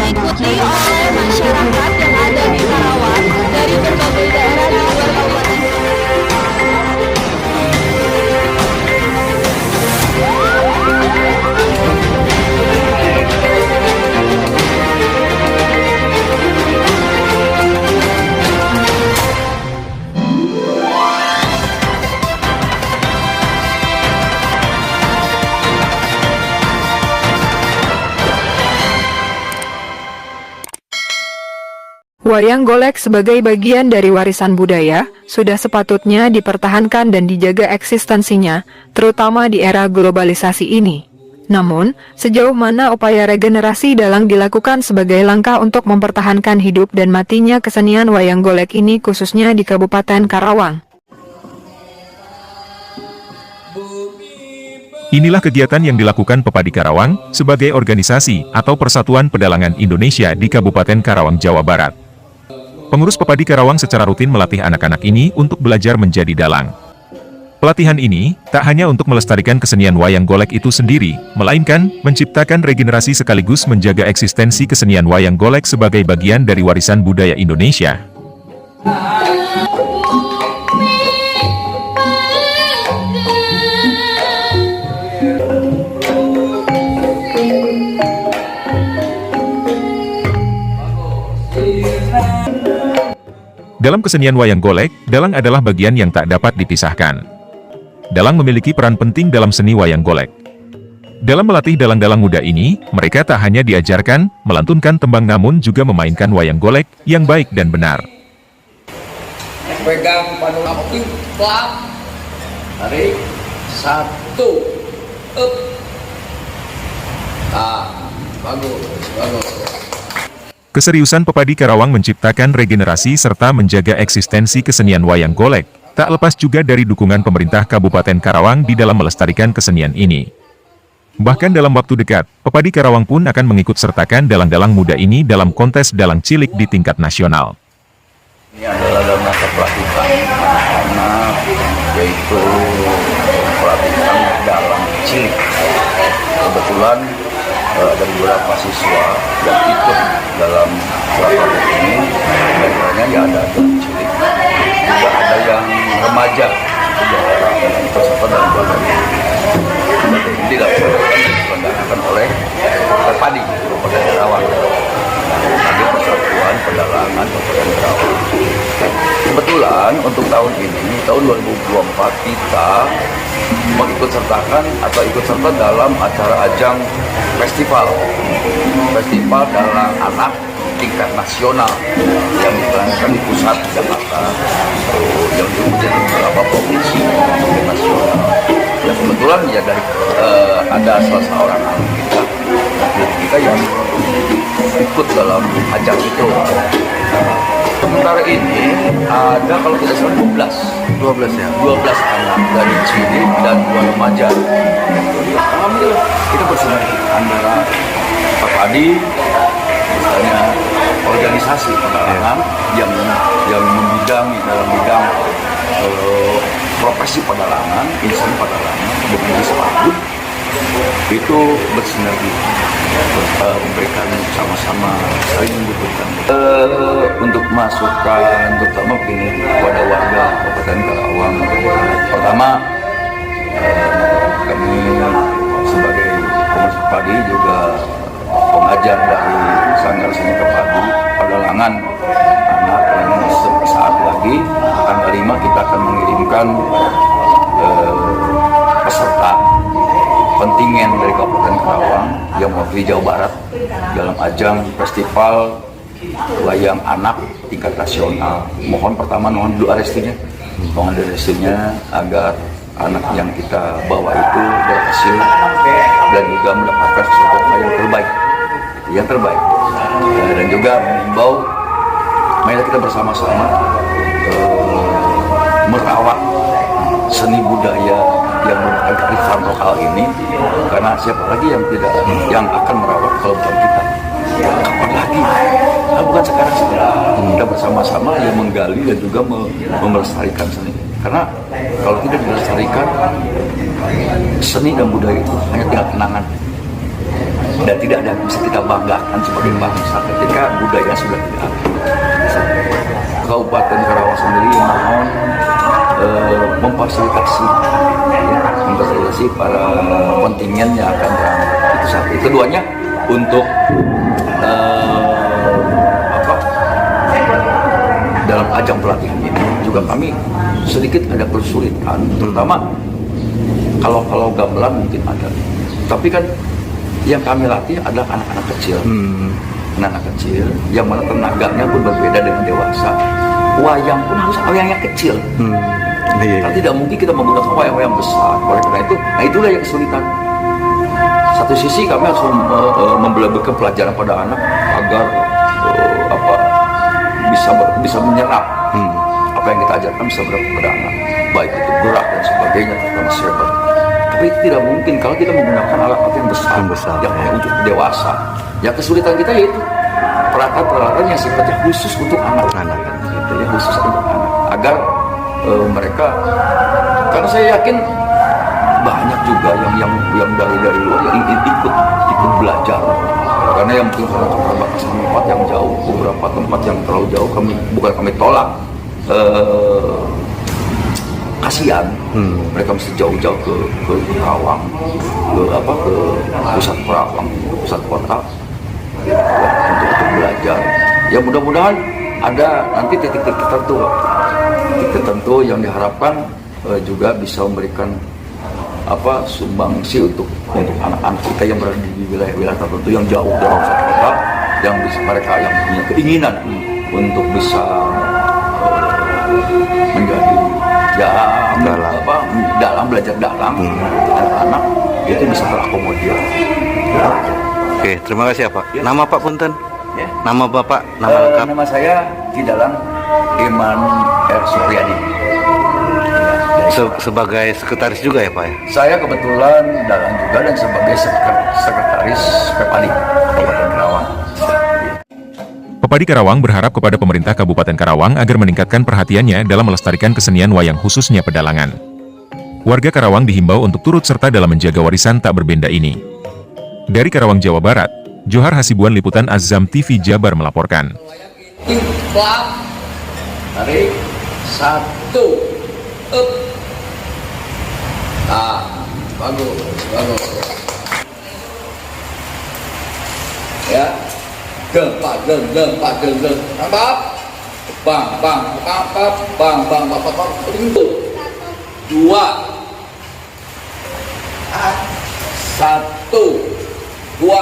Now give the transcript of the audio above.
diikuti oleh masyarakat yang ada di Karawang dari berbagai daerah di luar kabupaten. Wayang golek sebagai bagian dari warisan budaya, sudah sepatutnya dipertahankan dan dijaga eksistensinya, terutama di era globalisasi ini. Namun, sejauh mana upaya regenerasi dalang dilakukan sebagai langkah untuk mempertahankan hidup dan matinya kesenian wayang golek ini khususnya di Kabupaten Karawang? Inilah kegiatan yang dilakukan Pepadi Karawang sebagai organisasi atau Persatuan Pedalangan Indonesia di Kabupaten Karawang, Jawa Barat. Pengurus Pepadi Karawang secara rutin melatih anak-anak ini untuk belajar menjadi dalang. Pelatihan ini tak hanya untuk melestarikan kesenian wayang golek itu sendiri, melainkan menciptakan regenerasi sekaligus menjaga eksistensi kesenian wayang golek sebagai bagian dari warisan budaya Indonesia. Dalam kesenian wayang golek, dalang adalah bagian yang tak dapat dipisahkan. Dalang memiliki peran penting dalam seni wayang golek. Dalam melatih dalang-dalang muda ini, mereka tak hanya diajarkan melantunkan tembang namun juga memainkan wayang golek yang baik dan benar. Pegang panu api, plak, tarik, satu, up, bagus, bagus. Keseriusan Pepadi Karawang menciptakan regenerasi serta menjaga eksistensi kesenian wayang golek, tak lepas juga dari dukungan pemerintah Kabupaten Karawang di dalam melestarikan kesenian ini. Bahkan dalam waktu dekat, Pepadi Karawang pun akan mengikut sertakan dalang-dalang muda ini dalam kontes dalang cilik di tingkat nasional. Ini adalah dalam rangka pelatihan anak-anak, yaitu pelatihan dalang cilik. Kebetulan ada beberapa siswa yang ikut dalam pelatihan ini, baiknya ya ada dalang cilik, juga ada yang remaja, yang tersebar dalam pelatihan ini. Ini dilaksanakan oleh Pepadi Kabupaten Karawang, sebagai Persatuan Pedalangan Kabupaten Karawang. Kebetulan untuk tahun ini, tahun 2024 kita mengikut sertakan atau ikut serta dalam acara ajang festival dalang anak tingkat nasional yang dilaksanakan di pusat Jakarta, yang diikuti beberapa provinsi nasional. Ya kebetulan ya dari ada salah seorang anak kita yang ikut dalam ajang itu. Sementara ini ada kalau tidak salah 12 ya, 12 anak dari cilik dan 2 remaja. Alhamdulillah kita bersinergi antara Pepadi, misalnya organisasi pedalangan yang membidangi dalam bidang profesi pedalangan, insan pedalangan, dengan sepatu itu bersinergi, memberikan sama-sama saling membutuhkan. Untuk masukan terutama begini kepada warga Kabupaten Karawang. Pertama, kami sebagai pengurus Pepadi juga pengajar dari Sanggar Seni Pepadi Pedalangan anak yang saat lagi tanggal 5 kita akan mengirimkan peserta kontingen dari Kabupaten Karawang yang mewakili Jawa Barat dalam ajang festival wayang anak tingkat nasional. Mohon doa restunya, agar anak yang kita bawa itu berhasil dan juga mendapatkan sesuatu yang terbaik. Dan juga mengimbau, mari kita bersama-sama merawat seni budaya yang merupakan kearifan lokal ini, karena siapa lagi yang akan merawat kalau bukan kita? Kapan lagi? Nah, bukan sekarang kita bersama-sama yang menggali dan juga melestarikan seni. Karena kalau tidak dilestarikan, seni dan budaya itu hanya tinggal kenangan. dan tidak ada yang bisa kita banggakan sebagai bangsa ketika budaya sudah tidak ada. Kabupaten Karawang sendiri mohon memfasilitasi para kontingen yang akan berangkat. Itu satu. Keduanya untuk dalam ajang pelatihan ini juga kami sedikit ada kesulitan, terutama kalau gamelan mungkin ada, tapi kan yang kami latih adalah anak-anak kecil, anak-anak kecil yang mana tenaganya pun berbeda dengan dewasa. Wayang pun harus wayang yang kecil. Kan tidak mungkin kita menggunakan wayang-wayang besar. Oleh karena itu, nah itulah yang kesulitan. Satu sisi kami harus memberikan pelajaran pada anak agar bisa menyerap apa yang kita ajarkan, bisa berapa pada anak, baik itu gerak dan sebagainya, terutama serba. Tapi tidak mungkin kalau kita menggunakan alat-alat yang besar yang untuk dewasa. Yang kesulitan kita yaitu peralatan-peralatan yang sifatnya khusus untuk anak-anak, gitu ya, khusus untuk anak, agar mereka, karena saya yakin banyak juga yang dari luar yang ikut belajar. Karena yang mungkin karena keterbatasan tempat yang jauh, beberapa tempat yang terlalu jauh kami tolak. Kasihan, mereka mesti jauh-jauh ke Karawang, ke pusat Karawang, pusat kota, untuk belajar. Ya mudah-mudahan ada nanti titik-titik tertentu yang diharapkan juga bisa memberikan sumbangsi untuk anak-anak kita yang berada di wilayah-wilayah tertentu yang jauh dari pusat kota, yang bisa mereka yang punya keinginan untuk bisa menjadi belajar dalam anak itu bisa terakomodir. Oke, terima kasih ya Pak. Ya. Nama Pak Punten? Ya. Nama Bapak? Nama lengkap? Nama saya Kidalang Iman R. Supriyadi. Sebagai sekretaris juga ya Pak ya? Saya kebetulan dalang juga dan sebagai sekretaris Pepadi Kabupaten Karawang. Pepadi Karawang berharap kepada pemerintah Kabupaten Karawang agar meningkatkan perhatiannya dalam melestarikan kesenian wayang khususnya pedalangan. Warga Karawang dihimbau untuk turut serta dalam menjaga warisan tak berbenda ini. Dari Karawang, Jawa Barat, Johar Hasibuan Liputan Azam TV Jabar melaporkan. Tarik, 1, up. Bagus. Ya. Gempa, tambah, bang, 2, 1, 2.